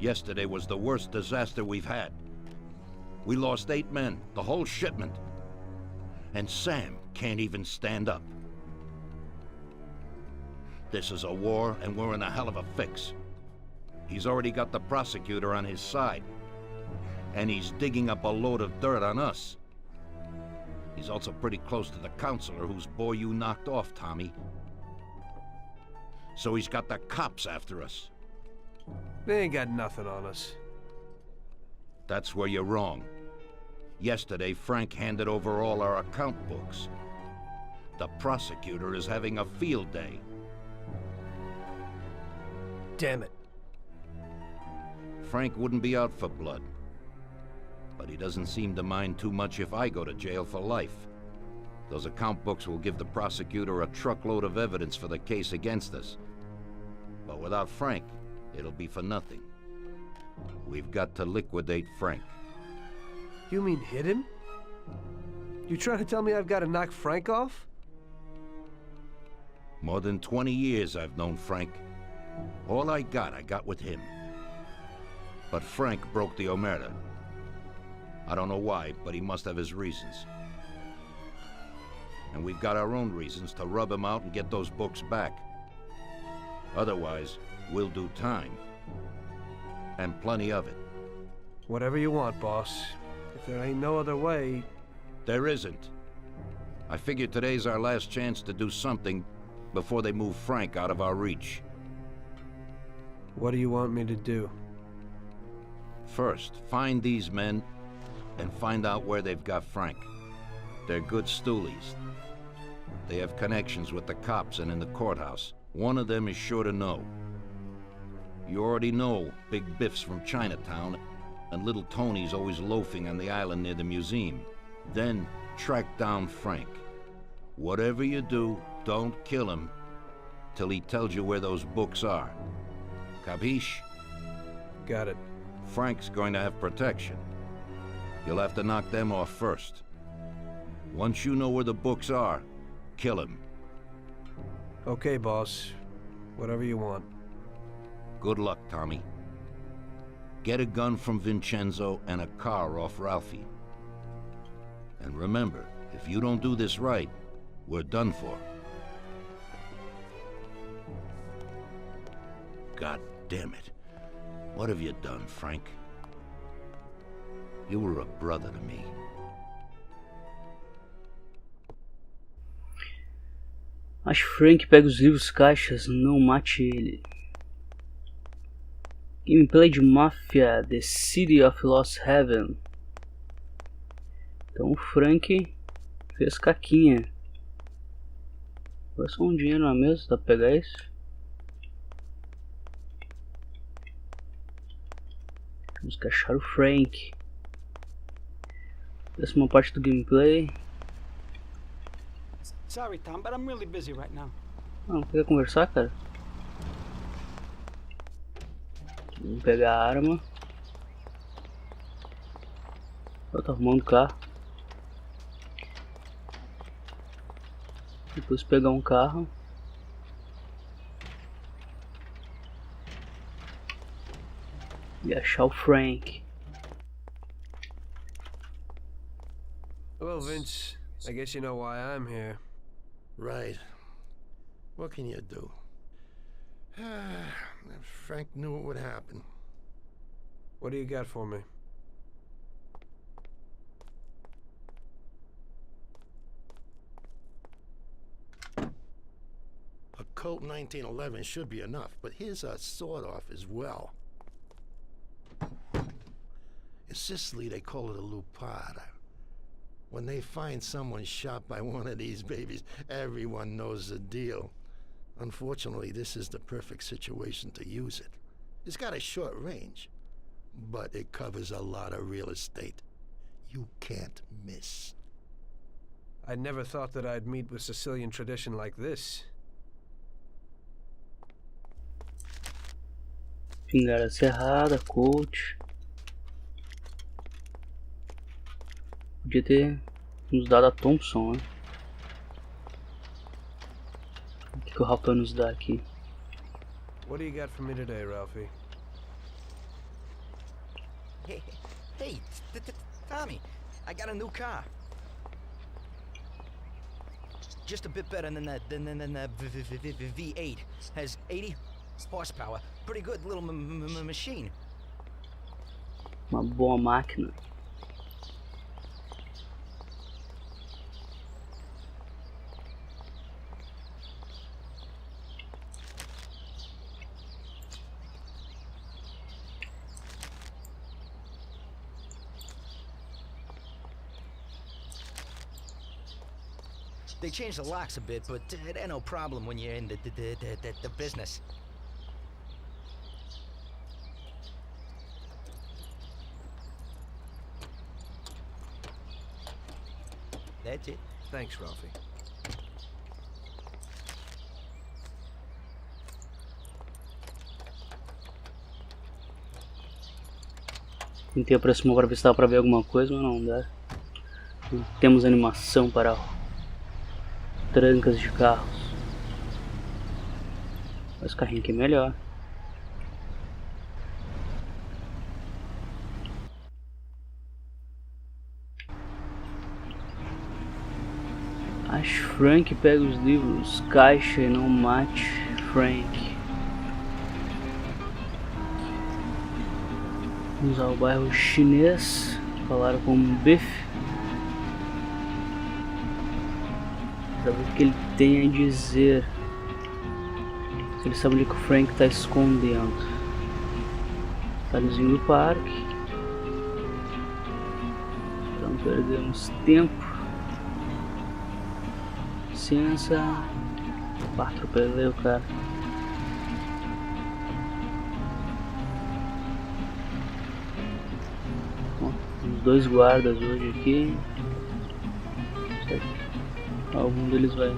Yesterday was the worst disaster we've had. We lost 8 men, the whole shipment. And Sam can't even stand up. This is a war, and we're in a hell of a fix. He's already got the prosecutor on his side. And he's digging up a load of dirt on us. He's also pretty close to the counselor whose boy you knocked off, Tommy. So he's got the cops after us. They ain't got nothing on us. That's where you're wrong. Yesterday, Frank handed over all our account books. The prosecutor is having a field day. Damn it. Frank wouldn't be out for blood. But he doesn't seem to mind too much if I go to jail for life. Those account books will give the prosecutor a truckload of evidence for the case against us. But without Frank, it'll be for nothing. We've got to liquidate Frank. You mean hit him? You trying to tell me I've got to knock Frank off? More than 20 years I've known Frank. All I got with him. But Frank broke the Omerta. I don't know why, but he must have his reasons. And we've got our own reasons to rub him out and get those books back. Otherwise, we'll do time. And plenty of it. Whatever you want, boss. If there ain't no other way... There isn't. I figure today's our last chance to do something before they move Frank out of our reach. What do you want me to do? First, find these men and find out where they've got Frank. They're good stoolies. They have connections with the cops and in the courthouse. One of them is sure to know. You already know Big Biff's from Chinatown, and Little Tony's always loafing on the island near the museum. Then track down Frank. Whatever you do, don't kill him till he tells you where those books are. Capiche? Got it. Frank's going to have protection. You'll have to knock them off first. Once you know where the books are, kill him. Okay, boss. Whatever you want. Good luck, Tommy. Get a gun from Vincenzo and a car off Ralphie. And remember, if you don't do this right, we're done for. God damn it. What have you done, Frank? You were a brother to me. Mas Frank pega os livros caixas, não mate ele. Gameplay de Mafia, The City of Lost Heaven. Então o Frank fez caquinha. Foi só um dinheiro na mesa, dá pra pegar isso? Vamos cachar o Frank. Décima parte do gameplay. Sorry, Tom, but I'm really busy right now. Não quer conversar, cara? Vamos pegar a arma. Eu tô arrumando o carro. Depois pegar um carro. E achar o Frank. Well, Vince, I guess you know why I'm here. Right. What can you do? Frank knew it would happen. What do you got for me? A Colt 1911 should be enough, but here's a sawed-off as well. In Sicily, they call it a lupata. When they find someone shot by one of these babies, everyone knows the deal. Unfortunately, this is the perfect situation to use it. It's got a short range, but it covers a lot of real estate. You can't miss. I never thought that I'd meet with Sicilian tradition like this. Pingada cerrada, coach. Podia ter nos dado a Thompson, né? O que o Rafa nos dá aqui? What do you got for me today, Ralphie? Hey, Tommy, I got a new car. Just a bit better than the V8. Has 80 horsepower. Pretty good little machine. Uma boa máquina. They changed the locks a bit, but it ain't no problem when you're in the business. That's it. Thanks, Ralphie. Tentei aproximar para ver se dava pra ver alguma coisa, mas não dá. Não temos animação para trancas de carros. Mas o carrinho aqui é melhor. Acho Frank pega os livros, caixa e não mate Frank. Vamos ao bairro chinês, falar com o Biff. Saber o que ele tem a dizer. Se ele sabe onde que o Frank está escondendo. Talhozinho do parque. Para não perdermos tempo. Licença. Atropelei o cara. Bom, os dois guardas hoje aqui. Algum deles vai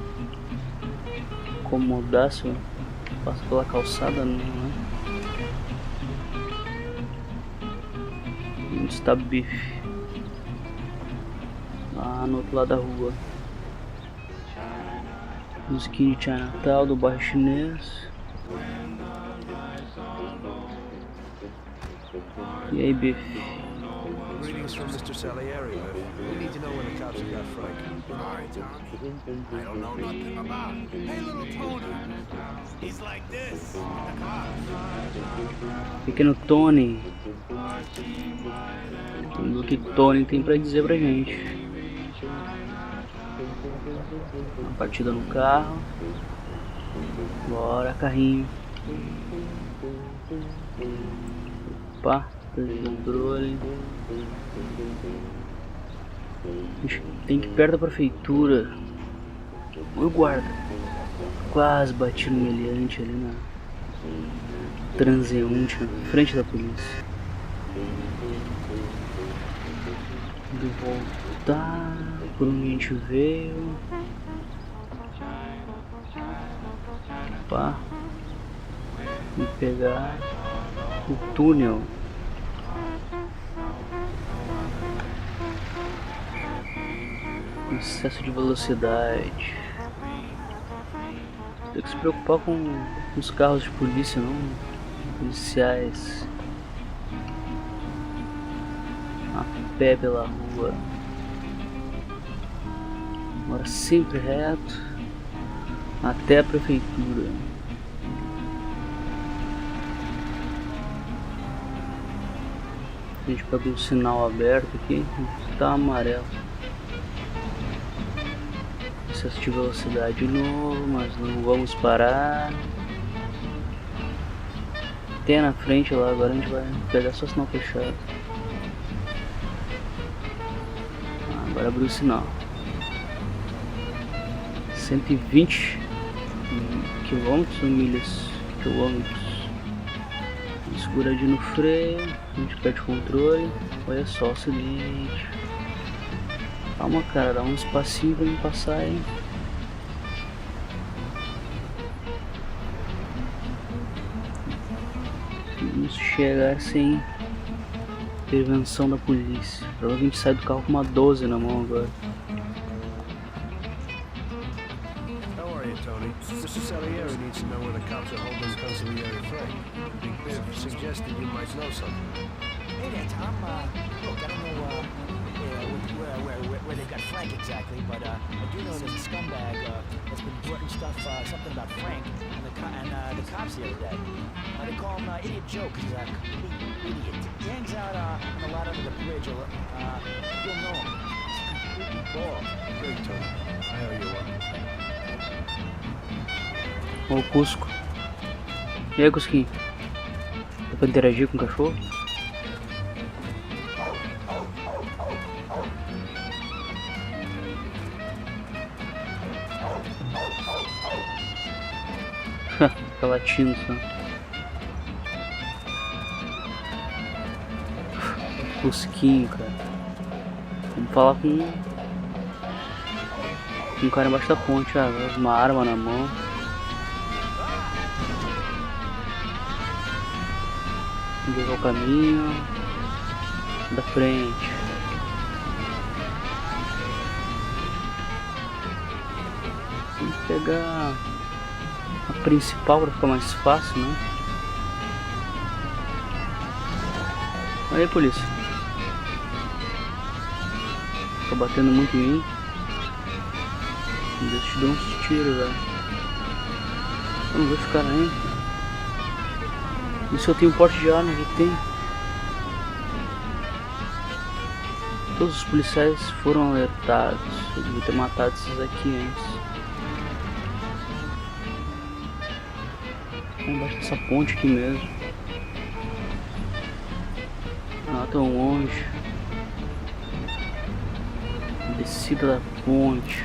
incomodar se eu passo pela calçada, não é? Onde está Biff? Lá no outro lado da rua. Musiquinha de Chinatown do bairro chinês. E aí, Biff? Greetings from Mr. Salieri. We need to know when the cops have got Frank. Sorry, Tommy. I don't know nothing about it. Hey, little Tony. He's like this. The cops. Pequeno Tony. O que Tony tem pra dizer pra gente. Uma partida no carro. Bora, carrinho. Opa, controle. A gente tem que ir perto da prefeitura. Oi, guarda. Quase bati no meliante ali na transeunte, na frente da polícia. De voltar por onde a gente veio. Opa. E pegar o túnel. Excesso de velocidade. Tem que se preocupar com os carros de polícia, não policiais. A pé pela rua. Agora sempre reto até a prefeitura. A gente pegou o sinal aberto aqui, está amarelo. Excesso de velocidade de novo, mas não vamos parar. Até na frente lá, agora a gente vai pegar só sinal fechado. Agora abriu o sinal. 120 quilômetros ou milhas? Quilômetros. Seguradinho no freio, a gente perde o controle. Olha só o acidente. Calma, cara, dá um espacinho pra me passar aí. Vamos chegar sem intervenção da polícia. Provavelmente sai do carro com uma 12 na mão agora. How are you, Tony? Mr. Salieri needs to know where the cops are holding Consigliere Frank. Big Biff suggested you might know something. Hey there, Tom. Look, I don't know where they got Frank exactly, but I do know there's a scumbag that's been reporting stuff, something about Frank and the cops the other day. They call him Idiot Joe because he's a complete idiot. He hangs out on the lot under the bridge. You'll know him. He's completely bald. Great, Tony. I owe you one. Ó o Cusco. E aí, Cusquinho? Dá pra interagir com o cachorro? Fica latindo só. Cusquinho, cara. Vamos falar com um cara embaixo da ponte, uma arma na mão. Vamos ver o caminho da frente. Vamos pegar a principal para ficar mais fácil, né? Aí, polícia. Tá batendo muito em mim. Deixa eu te dar uns tiros, velho. Eu não vou ficar aí. E se eu tenho porte de arma, o que tem? Todos os policiais foram alertados. Eu devia ter matado esses aqui antes. Embaixo dessa ponte aqui mesmo. Não tão longe. Descida da ponte.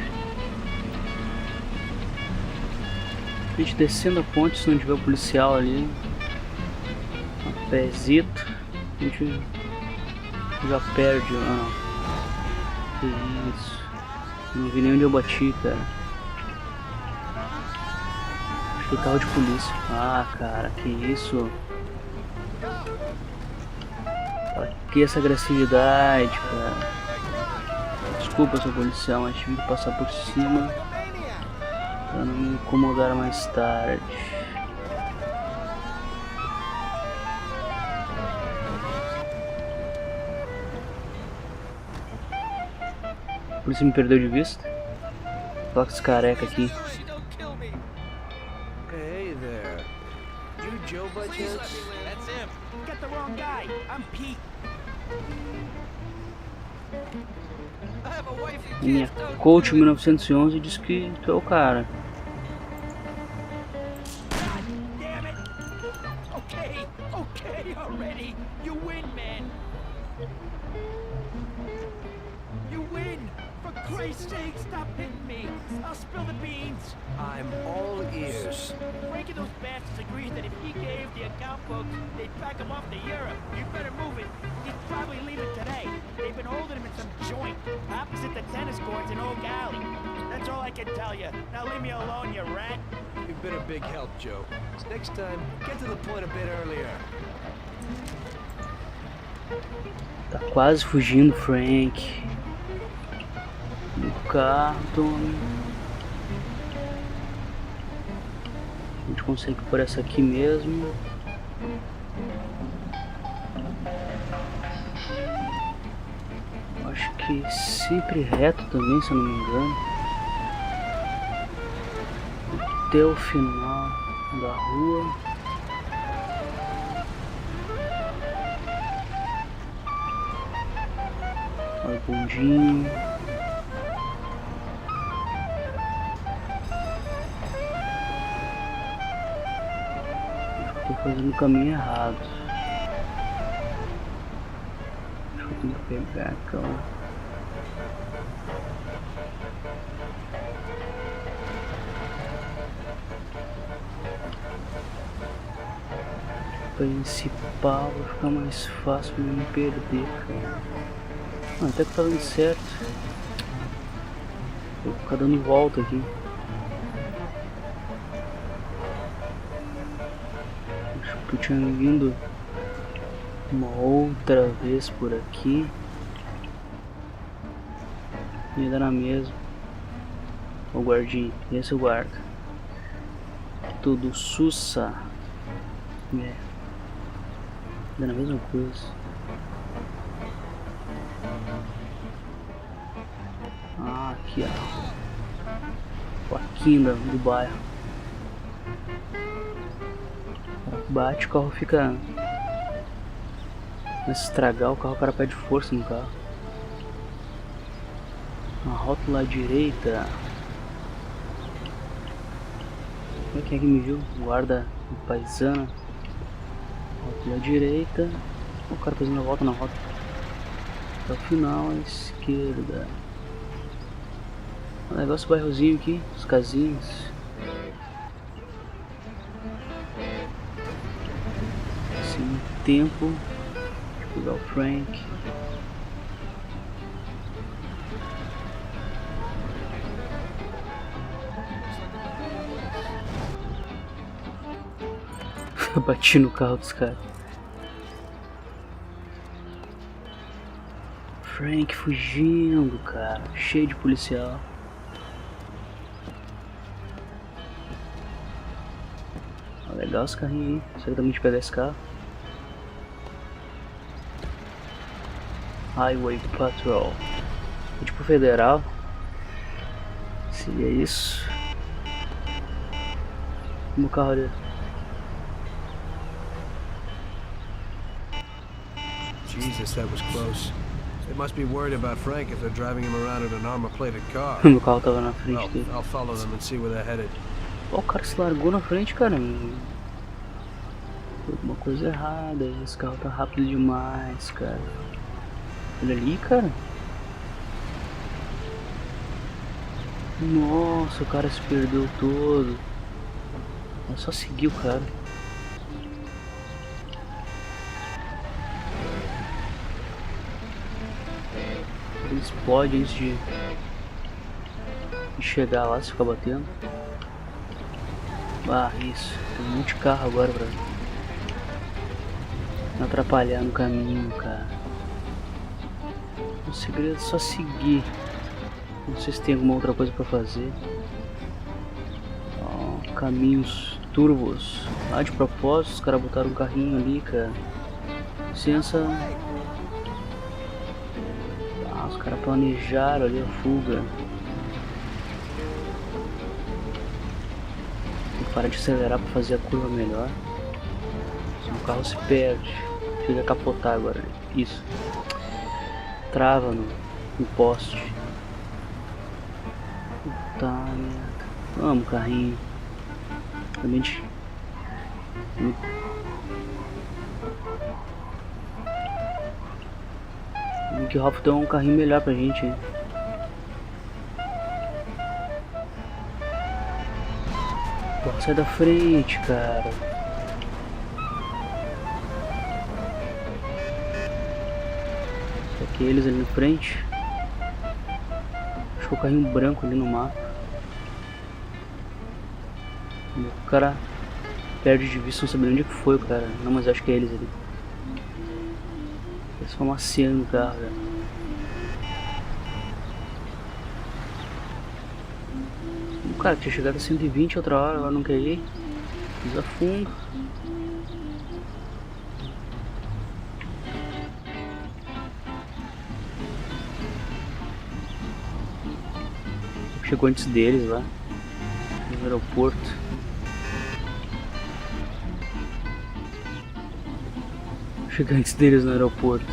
A gente descendo a ponte, se não tiver o policial ali, a pezito, a gente já perde. Ah, que isso. Não vi nem onde eu bati, cara. Acho que o carro de polícia. Ah, cara, que isso. Que essa agressividade, cara. Desculpa, seu policial, mas tive que passar por cima pra não me incomodar mais tarde. A polícia me perdeu de vista. Fala com esse careca aqui. Hey there. You Joe by chance? That's him. Get the wrong guy. I'm Pete. Minha coach 1911 diz que tu é o cara. Damn it. Okay already. You win, man. You win. For Christ's sake, stop hitting me. I'll spill the beans. I'm all ears. Frank and those bastards agreed that if he gave the account books, they'd back him off to Europe. You better move it. He'd probably leave it today. They've been holding him in some joint opposite the tennis courts in Oak Alley. That's all I can tell you. Now leave me alone, you rat. You've been a big help, Joe. Next time, get to the point a bit earlier. Tá quase fugindo, Frank. No carro, Tommy. A gente consegue por essa aqui mesmo. Acho que sempre reto também, se eu não me engano. Até o final da rua. Olha o bondinho. Tô fazendo o caminho errado. Acho que eu tenho que pegar aquela. Principal, vai ficar mais fácil pra não me perder, cara. Ah, até que tá dando certo. Vou ficar dando volta aqui. Acho que eu tinha vindo uma outra vez por aqui. E ainda na mesma. O guardinha, esse é o guarda. Tudo sussa. É. Ainda na mesma coisa. Ah, aqui ó. Plaquinha do bairro. Bate, o carro fica... Mas se estragar o carro, o cara perde força no carro. A rótula à direita. Quem é que me viu? Guarda paisana. Rótula à direita. O cara fazendo a volta na rota. Até o final à esquerda. Legal esse bairrozinho aqui, os casinhos. Assim, tempo. Deixa eu pegar o Frank. Eu bati no carro dos caras. Frank fugindo, cara. Cheio de policial. Legal esse carrinho aí. Será que dá pra gente pegar esse carro? Highway Patrol. É tipo federal. Seria isso. No carro ali. Jesus, that was close. They must be worried about Frank if they're driving him around in an armor-plated car. Meu carro tava na frente Well, dele. I'll follow them and see where they're headed. Ó, o cara se largou na frente, cara. Foi alguma coisa errada. Esse carro tá rápido demais, cara. Olha ali, cara. Nossa, o cara se perdeu todo. É só seguir o cara. Ele explode antes de chegar lá, se ficar batendo. Ah, isso. Tem um monte de carro agora pra não atrapalhar no caminho, cara. O segredo é só seguir. Não sei se tem alguma outra coisa pra fazer. Ó, caminhos turbos. Ah, de propósito, os caras botaram um carrinho ali, cara. Licença. Ah, os caras planejaram ali a fuga. Para de acelerar para fazer a curva melhor. Senão o carro se perde. Chega a capotar agora. Isso. Trava no poste. Puta merda. Vamos, carrinho. Realmente. O que o Ralph deu um carrinho melhor pra gente, hein? Porra, sai da frente, cara. Será que eles ali na frente? Acho que o carrinho branco ali no mapa. O cara perde de vista, não sabe onde que foi o cara. Não, mas acho que é eles ali. Eles estão maciando o carro, velho. O cara tinha chegado a 120 outra hora, agora não quer ir. Pisa fundo. Chegou antes deles lá no aeroporto. Chegou antes deles no aeroporto.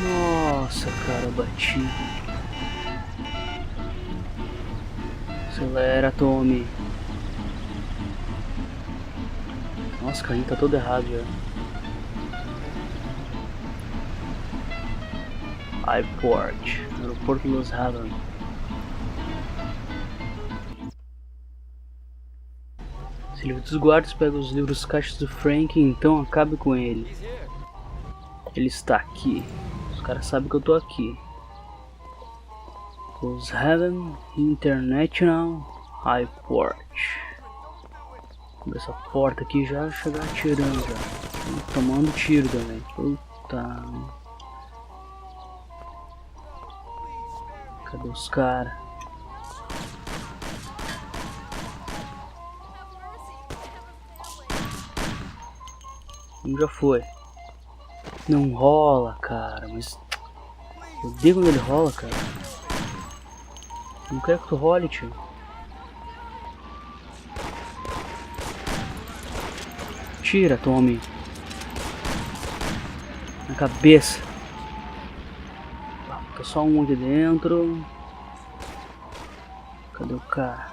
Nossa, cara, bati. Acelera, Tommy. Nossa, o carrinho tá todo errado já. Airport, aeroporto de Los Haven. Se livra dos guardas, pega os livros caixas do Frank e então acabe com ele. Ele está aqui. Os caras sabem que eu tô aqui. Los Haven International Airport. Abrir essa porta aqui já chegar atirando já. Tomando tiro também. Puta. Cadê os caras? Um já foi. Não rola, cara, mas... Eu odeio quando ele rola, cara. Não quero que tu role, tio. Tira, Tommy. Na cabeça. Fica só um aqui dentro. Cadê o cara?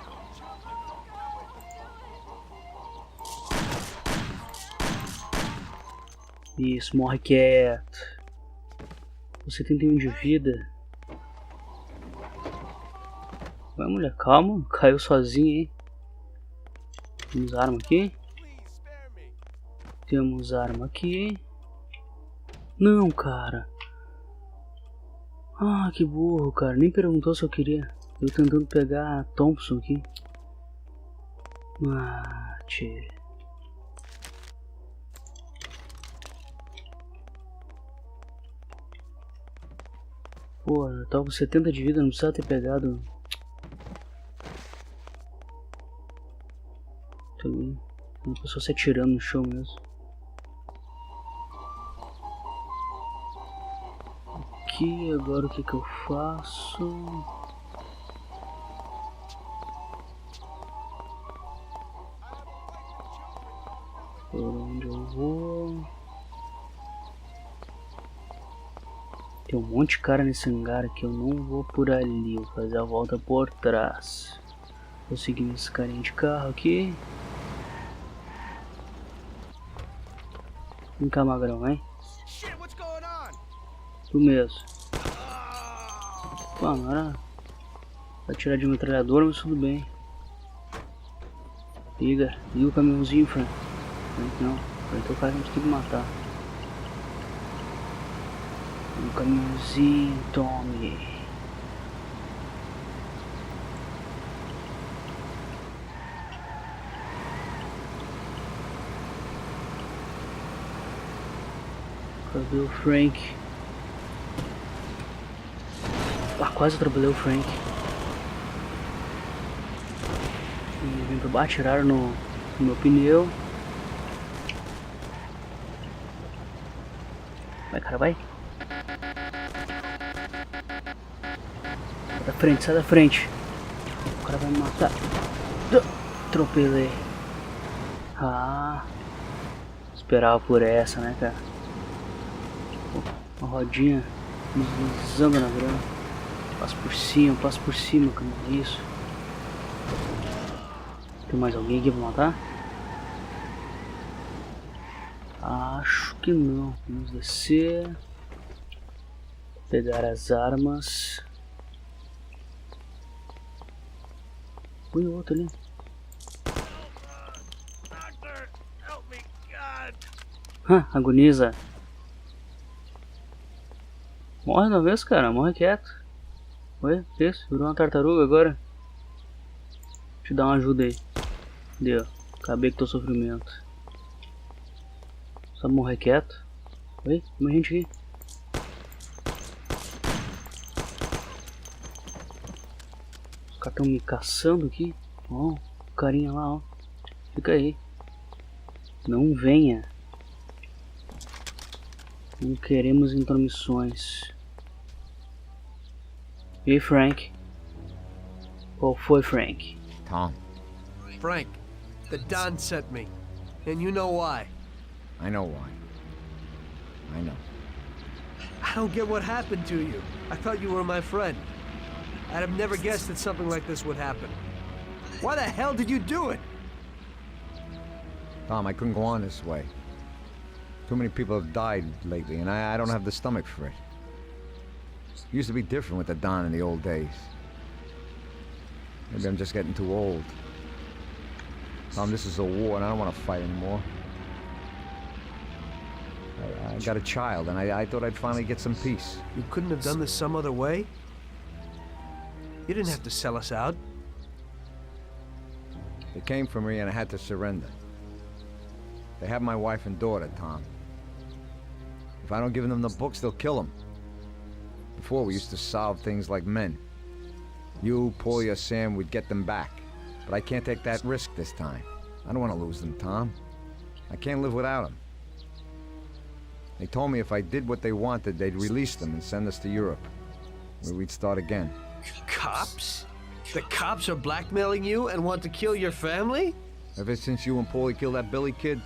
Isso, morre quieto. Você tem 1 de vida. Vai, mulher, calma. Caiu sozinho, hein? Temos arma aqui. Temos arma aqui. Não, cara. Ah, que burro, cara. Nem perguntou se eu queria. Eu tentando pegar a Thompson aqui. Ah, tira. Pô, eu tava com 70 de vida, não precisava ter pegado. Tem uma pessoa se atirando no chão mesmo. Aqui, agora o que que eu faço? Por onde eu vou? Tem um monte de cara nesse hangar aqui, eu não vou por ali, vou fazer a volta por trás. Vou seguir esse carinha de carro aqui. Vem cá, magrão, hein? Tu mesmo. Pô, não era pra tirar de metralhadora, mas tudo bem. Liga o caminhãozinho, Frank. Não, então o cara a gente tem que matar. Um caminhãozinho, Tommy. Cadê o Frank? Ah, quase atropelei o Frank. E vem pra baixo, tiraram no meu pneu. Vai, cara, vai. Sai da frente. O cara vai me matar. Atropelei. Ah. Esperava por essa, né, cara? Uma rodinha deslizando na grama. Passa por cima, cara. Isso. Tem mais alguém aqui pra matar? Acho que não. Vamos descer. Pegar as armas. Põe o outro ali. Agoniza. Morre uma vez, cara. Morre quieto. Oi, isso. Virou uma tartaruga agora. Deixa eu dar uma ajuda aí. Deu. Acabei com o teu sofrimento. Só morrer quieto. Oi, tem uma gente aqui. Os caras estão me caçando aqui. Ó, o carinha lá, ó. Fica aí. Não venha. Não queremos intromissões. E aí, Frank? Qual foi, Frank? Tom. Frank, the Don sent me. And you know why. I know why. I know. I don't get what happened to you. I thought you were my friend. I'd have never guessed that something like this would happen. Why the hell did you do it? Tom, I couldn't go on this way. Too many people have died lately, and I don't have the stomach for it. It used to be different with the Don in the old days. Maybe I'm just getting too old. Tom, this is a war, and I don't want to fight anymore. I got a child, and I thought I'd finally get some peace. You couldn't have done this some other way? You didn't have to sell us out. They came for me, and I had to surrender. They have my wife and daughter, Tom. If I don't give them the books, they'll kill them. Before, we used to solve things like men. You, Paulie, or Sam, we'd get them back. But I can't take that risk this time. I don't want to lose them, Tom. I can't live without them. They told me if I did what they wanted, they'd release them and send us to Europe, where we'd start again. Cops? The cops are blackmailing you and want to kill your family? Ever since you and Paulie killed that Billy kid,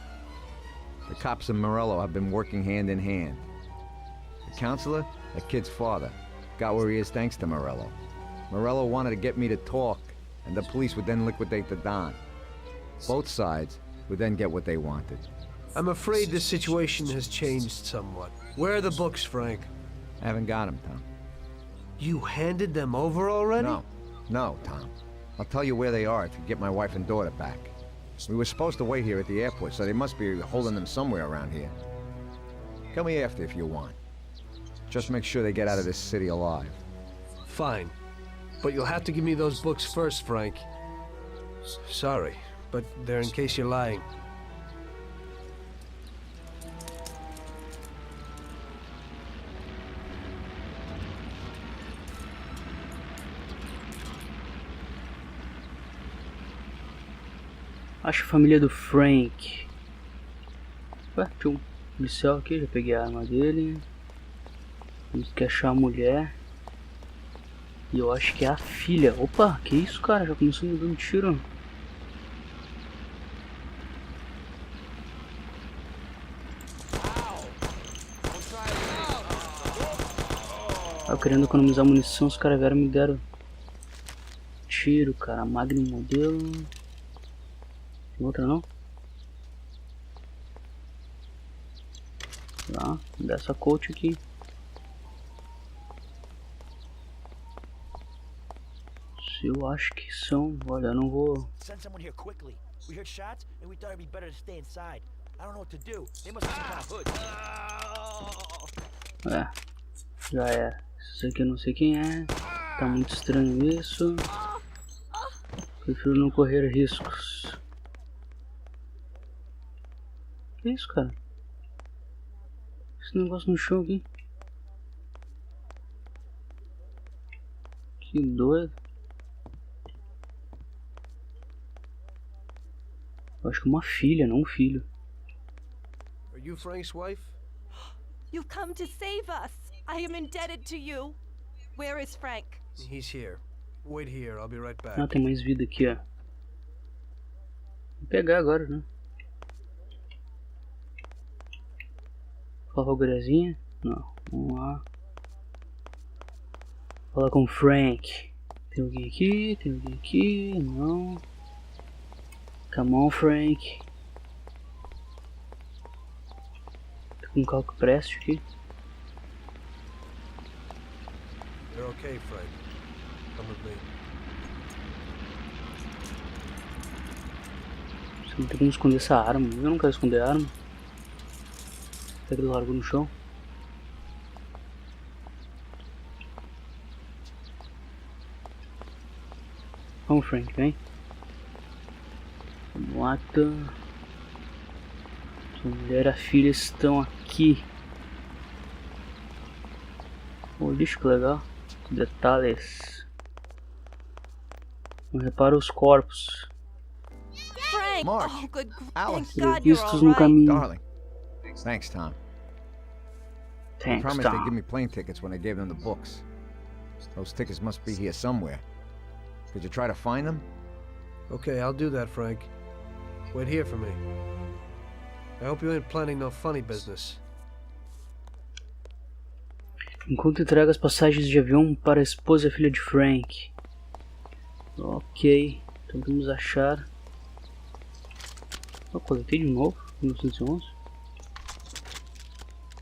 the cops and Morello have been working hand in hand. The counselor, the kid's father, got where he is thanks to Morello. Morello wanted to get me to talk, and the police would then liquidate the Don. Both sides would then get what they wanted. I'm afraid the situation has changed somewhat. Where are the books, Frank? I haven't got them, Tom. You handed them over already? No, Tom. I'll tell you where they are if you get my wife and daughter back. We were supposed to wait here at the airport, so they must be holding them somewhere around here. Tell me after if you want. Just make sure they get out of this city alive. Fine. But you'll have to give me those books first, Frank. Sorry, but they're in case you're lying. Acho a família do Frank. Ué, tinha um policial aqui, já peguei a arma dele. Temos que achar a mulher. E eu acho que é a filha. Opa, que isso, cara? Já começou me dando tiro. Eu querendo economizar munição, os caras vieram e me deram tiro, cara. Magnum modelo. Tem outra não? Tá, dessa coach aqui. Eu acho que são. Olha, eu não vou. Send someone here quickly. We heard shots and we thought it'd be better to stay inside. I don't know what to do. They must have some kind of hood. É, já é. Isso aqui eu não sei quem é. Tá muito estranho isso. Prefiro não correr riscos. Que isso, cara? Esse negócio no chão aqui. Que doido. Eu acho que é uma filha, não um filho. Are you Frank's wife? You've come to save us. I am indebted to you. Where is Frank? He's here. Wait here, I'll be right back. Ah, tem mais vida aqui, ó. Vou pegar agora, né? Fala com a guriazinha? Não, vamos lá. Fala com o Frank. Tem alguém aqui? Tem alguém aqui? Não. Come on, Frank. Tô com um carro que preste aqui. You're okay, Frank. Come with me. Você não tem como esconder essa arma. Eu não quero esconder a arma. Será que ele largou no chão? Vamos, Frank, vem. Mata. Sua mulher e a filha estão aqui. Oh, lixo, que legal. Detalhes. Não repara os corpos. Frank! March, Oh, good. Alice. Thank God you're Vistos all no right. caminho. Darling. Thanks, Tom. They Thanks, promised they'd give Tom. me plane tickets when I gave them the books. Those tickets must be here somewhere. Could you try to find them? Okay, I'll do that, Frank. Wait here for me. I hope you ain't planning no funny business. Enquanto entrega as passagens de avião para a esposa e a filha de Frank. Ok, então vamos achar. Eu coletei de novo, 1911.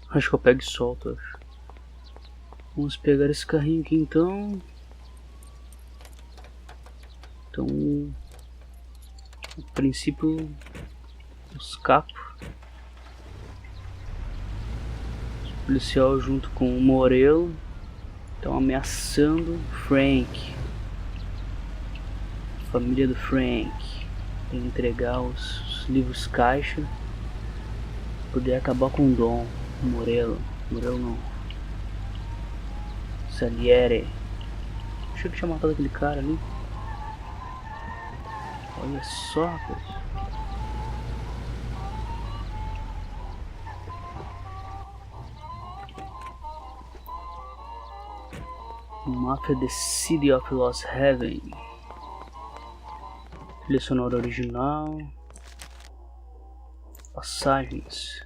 Acho que eu pego e solto, acho. Vamos pegar esse carrinho aqui então. Então, a princípio, escapo. O policial junto com o Morello estão ameaçando Frank. A família do Frank tem que entregar os livros caixa para poder acabar com o Dom. Morello não. Salieri. Achei que tinha matado aquele cara ali. Olha só, rapaz. Mafia The City of Lost Heaven. Trilha sonora original. Passagens.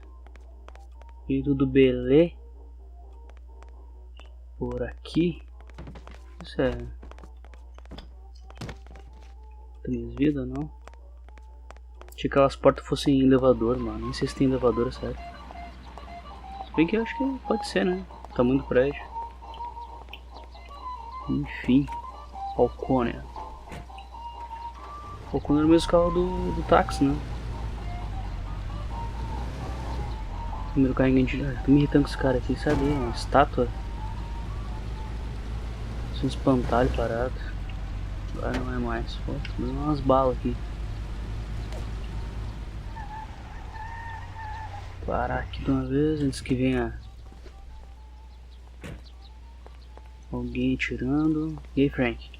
Vídeo do Belê. Por aqui. Isso é... Tem minhas vidas, não? Achei que aquelas portas fossem elevador, mano. Nem sei se tem elevador, sério. Se bem que eu acho que pode ser, né? Tamanho do prédio. Enfim. Falcone. Falcone era o mesmo carro do táxi, né? Primeiro carro enganado. Tô me irritando com esse cara aqui, sabe? Uma estátua. Um espantalho parado. Agora não é mais. Pô, tem umas balas aqui. Parar aqui de uma vez antes que venha alguém atirando. E aí, Frank?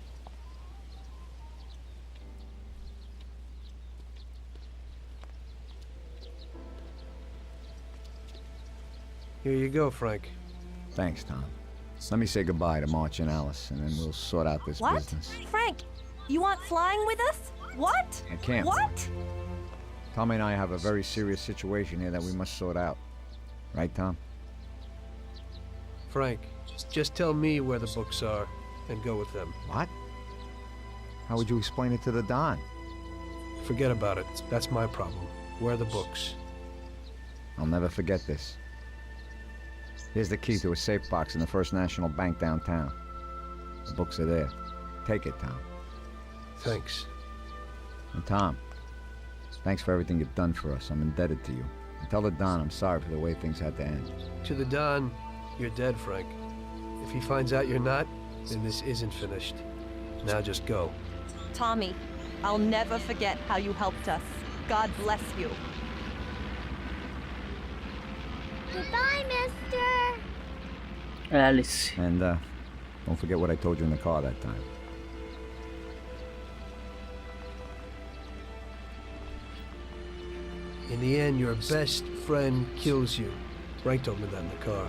Here you go, Frank. Thanks, Tom. Let me say goodbye to March and Alice, and then we'll sort out this What? business. Frank, you want flying with us? What? I can't. What? Tommy and I have a very serious situation here that we must sort out. Right, Tom? Frank, just tell me where the books are and go with them. What? How would you explain it to the Don? Forget about it. That's my problem. Where are the books? I'll never forget this. Here's the key to a safe box in the First National Bank downtown. The books are there. Take it, Tom. Thanks. And Tom, thanks for everything you've done for us. I'm indebted to you. And tell the Don I'm sorry for the way things had to end. To the Don, you're dead, Frank. If he finds out you're not, then this isn't finished. Now just go. Tommy, I'll never forget how you helped us. God bless you. Goodbye, mister. Alice. And, don't forget what I told you in the car that time. In the end, your best friend kills you. Frank told me that in the car.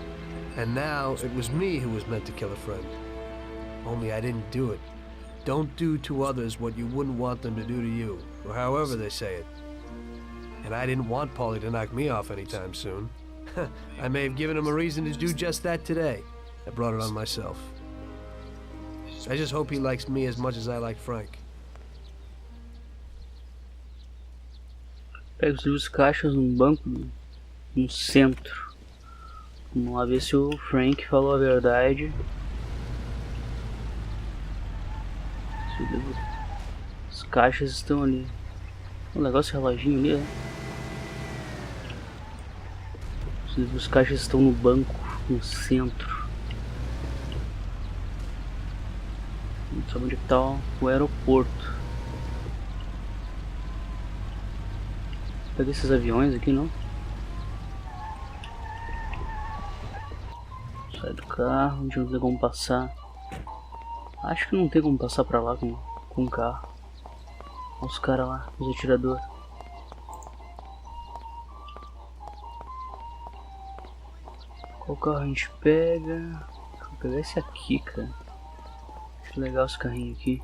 And now, it was me who was meant to kill a friend. Only I didn't do it. Don't do to others what you wouldn't want them to do to you, or however they say it. And I didn't want Paulie to knock me off anytime soon. I may have given him a reason to do just that today. I brought it on myself. I just hope he likes me as much as I like Frank. Pega os livros caixas num banco no centro. Vamos lá ver se o Frank falou a verdade. As caixas estão ali. O negócio reloginho ali, né? Os caixas estão no banco, no centro. Não sabe onde está o aeroporto. Pega esses aviões aqui, não? Sai do carro, onde não tem como passar. Acho que não tem como passar pra lá com o carro. Olha os caras lá, os atiradores. Qual carro a gente pega? Vou pegar esse aqui, cara. Acho legal esse carrinho aqui.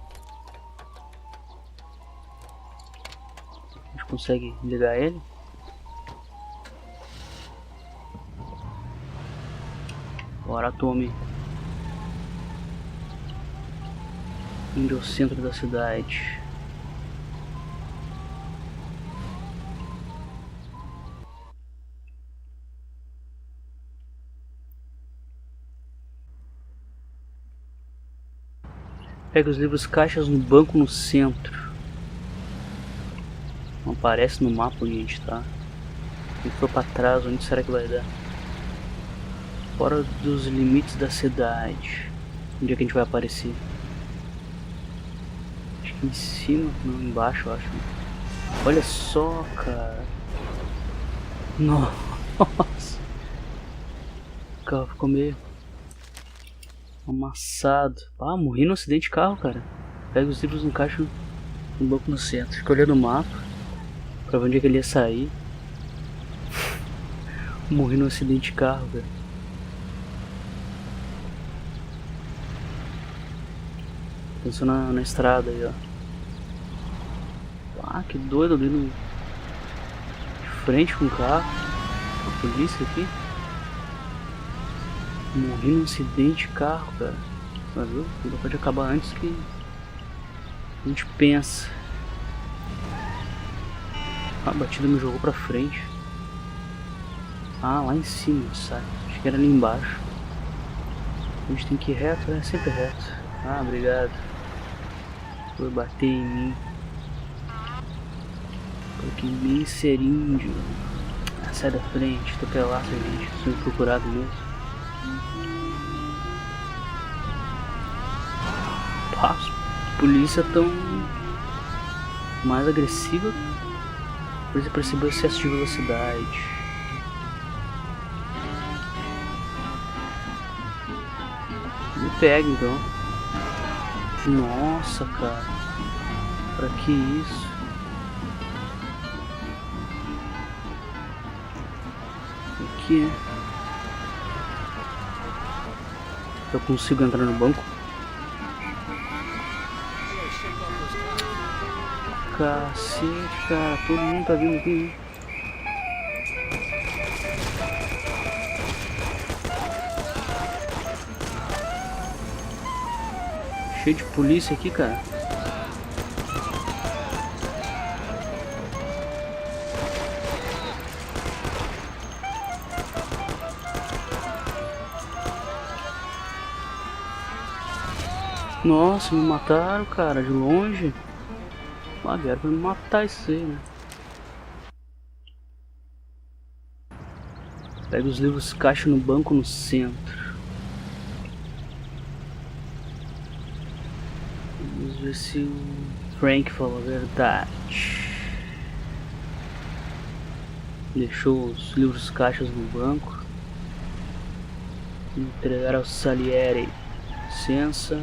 A gente consegue ligar ele? Bora, Tommy. Indo ao centro da cidade. Pega os livros caixas no banco no centro. Não aparece no mapa onde a gente tá. A gente foi pra trás, onde será que vai dar? Fora dos limites da cidade. Onde é que a gente vai aparecer? Acho que em cima, não, embaixo eu acho. Olha só, cara. Nossa. O carro ficou meio amassado. Ah, morri no acidente de carro, cara. Pega os livros no caixa no banco no centro. Fica olhando o mapa pra ver onde é que ele ia sair. Morri no acidente de carro, cara. Atenção na estrada aí, ó. Ah, que doido ali no... de frente com o carro. A polícia aqui. Morri num acidente de carro, cara. Mas viu? Tudo pode acabar antes que a gente pensa. A batida me jogou pra frente. Ah, lá em cima, sabe? Acho que era ali embaixo. A gente tem que ir reto, né? Sempre reto. Ah, obrigado. Foi bater em mim. Porque nem ser índio. Ah, sai da frente, tô pelado, gente. Sou procurado mesmo. Pá, a polícia tão mais agressiva. Por isso percebeu o excesso de velocidade. Me pega então. Nossa, cara. Pra que isso? Aqui, né? Eu consigo entrar no banco? Cacete, cara. Todo mundo tá vindo aqui, hein? Cheio de polícia aqui, cara. Nossa, me mataram, cara, de longe. Ah, vieram pra me matar isso aí, né? Pega os livros caixa no banco no centro. Vamos ver se o Frank falou a verdade. Deixou os livros caixas no banco. Entregar ao Salieri. Licença.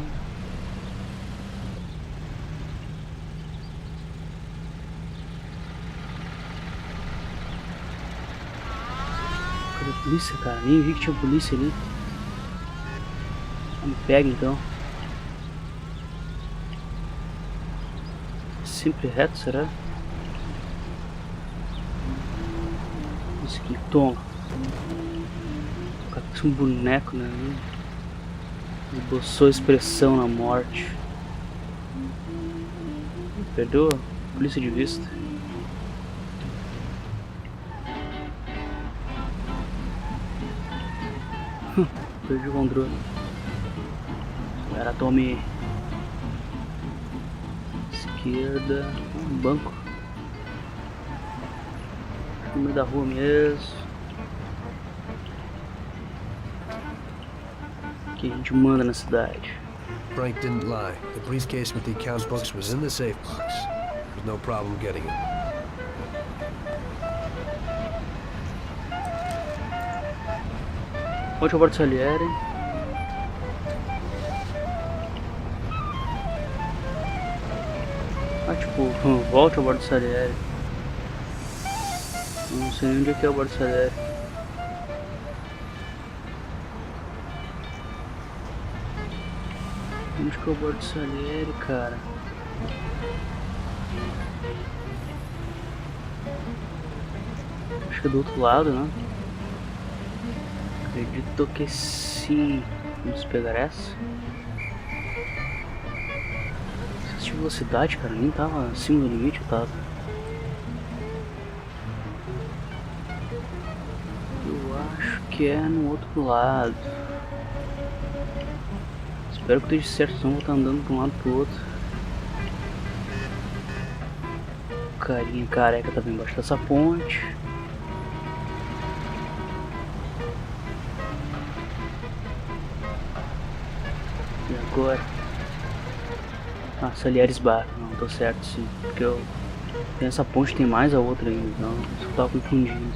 Cadê a polícia, cara? Nem vi que tinha polícia ali. Me pega então. Sempre reto, será? Isso aqui, toma. Parece um boneco, né? Esboçou expressão na morte. Perdoa, polícia de vista. Perdi o controle. Era Tommy. Esquerda. Um banco. No meio da rua mesmo. Que a gente manda na cidade. Frank didn't lie. The briefcase with the account books was in the safe box. There was no problem getting it. Onde eu bordo Salieri? Ah, tipo, volte ao bordo Salieri. Não sei nem onde é que é o bordo Salieri. Onde que é o bordo Salieri, cara? Acho que é do outro lado, né? Acredito que sim. Vamos pegar essa. Excesso de velocidade, cara, nem tava acima do limite, eu tava. Eu acho que é no outro lado. Espero que esteja certo, senão vou estar andando de um lado pro outro. O carinha careca tá bem embaixo dessa ponte. Agora. Ah, Salieres Bar. Não, tô certo sim. Porque eu. Tem essa ponte, tem mais a outra ainda. Então eu tava confundindo.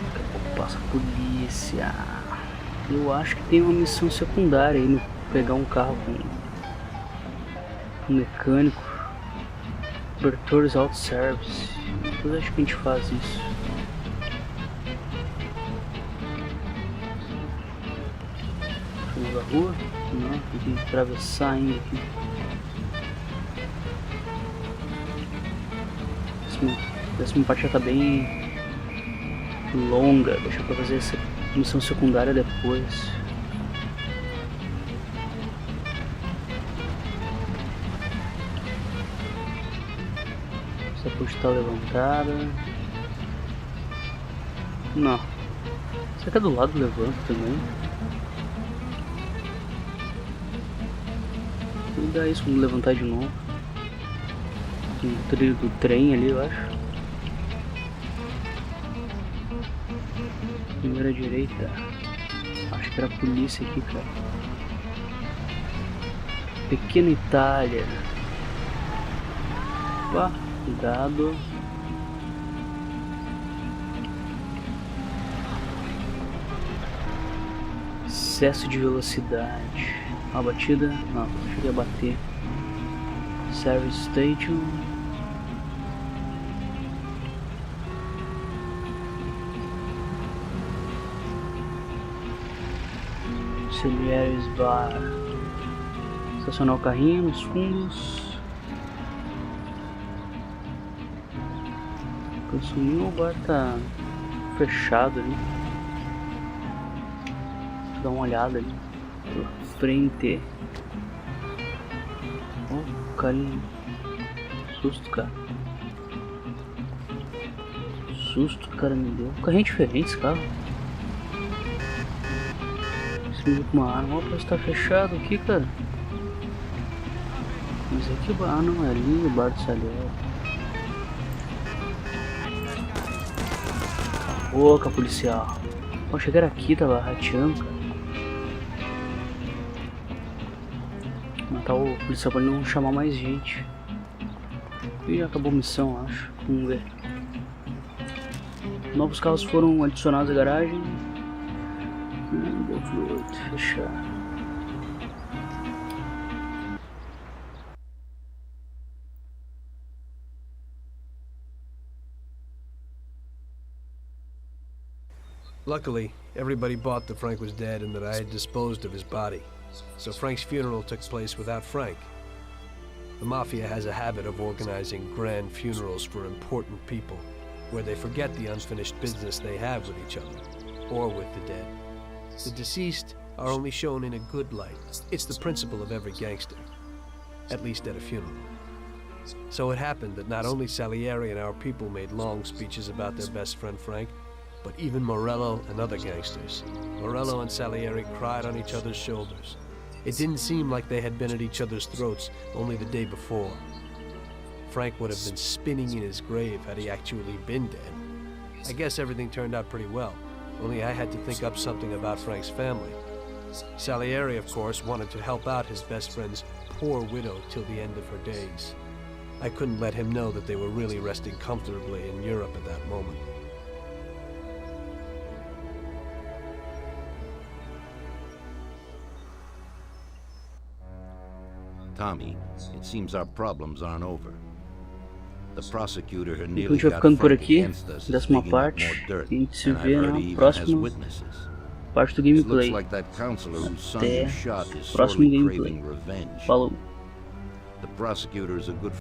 Daqui a pouco passa a polícia. Eu acho que tem uma missão secundária aí no pegar um carro com um mecânico. Cobertores Auto Service. Eu acho que a gente faz isso. da rua. Não, tem que atravessar ainda aqui. Essa parte já tá bem longa. Deixa pra fazer essa missão secundária depois. Essa ponte tá levantada. Não. Será que é do lado do levanta também? Vou dar isso quando levantar de novo. Tem um trilho do trem ali, eu acho. Primeira direita. Acho que era a polícia aqui, cara. Pequena Itália. Opa, cuidado. Excesso de velocidade. A batida? Não, cheguei a bater. Service Station. Auxiliares Bar. Estacionar o carrinho nos fundos. Consumiu, o bar tá fechado ali. Dá uma olhada ali por frente. Oh, carinho. Susto, cara. Susto que o cara me deu. Carrinho diferente esse carro. Esse me com uma arma. Opa, está fechado aqui, cara. Mas aqui o bar. Ah, não, é ali o bar do Celeron. Boca, policial. Pô, chegaram aqui, tava rateando, cara. Matar o policial pra ele não chamar mais gente. E acabou a missão, acho. Vamos ver. Novos carros foram adicionados à garagem. Fechar. Luckily, everybody bought that Frank was dead and that I had disposed of his body. So Frank's funeral took place without Frank. The Mafia has a habit of organizing grand funerals for important people, where they forget the unfinished business they have with each other, or with the dead. The deceased are only shown in a good light. It's the principle of every gangster, at least at a funeral. So it happened that not only Salieri and our people made long speeches about their best friend Frank, but even Morello and other gangsters. Morello and Salieri cried on each other's shoulders. It didn't seem like they had been at each other's throats only the day before. Frank would have been spinning in his grave had he actually been dead. I guess everything turned out pretty well, only I had to think up something about Frank's family. Salieri, of course, wanted to help out his best friend's poor widow till the end of her days. I couldn't let him know that they were really resting comfortably in Europe at that moment. Tommy, it seems our problems aren't over. The prosecutor had Então a nearly gente vai got ficando por Frank aqui, against us, décima digging up parte. more dirt, A gente se and I've vê heard na he even has próxima witnesses. parte do It looks gameplay. like that counselor whose son Até you shot is próximo sorely gameplay. craving revenge. Falou. The prosecutor is a good